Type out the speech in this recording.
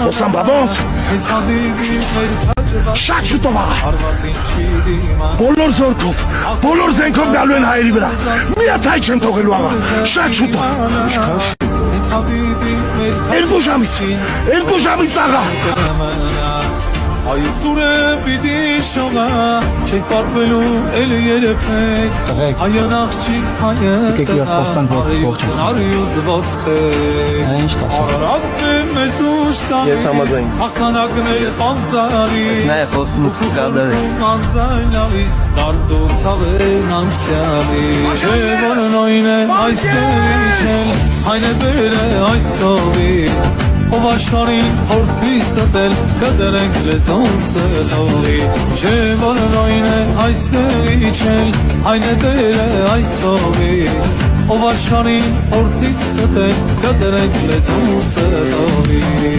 Osamba ոնց Շատ շուտով աղա Բոլոր զորքով Բոլոր զենքով գալու են հայերի վրա Միատ հայ չեն թողելու աղա Շատ շուտով Երկու ժամից աղա Այսուրը պիտի շողա, չեք պարպվելու էլ երեփեք, հայան աղջիկ հայը տղա, արեյություն արյուց ոսխեք, արարատ է մեզ ուշտանի, հաղթանակներ պանցարի, ուկուսորում անձայնավիս, դարդու ցավեն անցյալի, չէ որ նոյն է այստեղ իջել, այն է բեր է այսովի, Ով աշխարհին փորձի ստել, կդրենք լեզուն սլորի, չէ որ նոյն է այստեղ իջել, այն է դերը այսովի, ով աշխարհին փորձի ստել, կդրենք լեզուն սլորի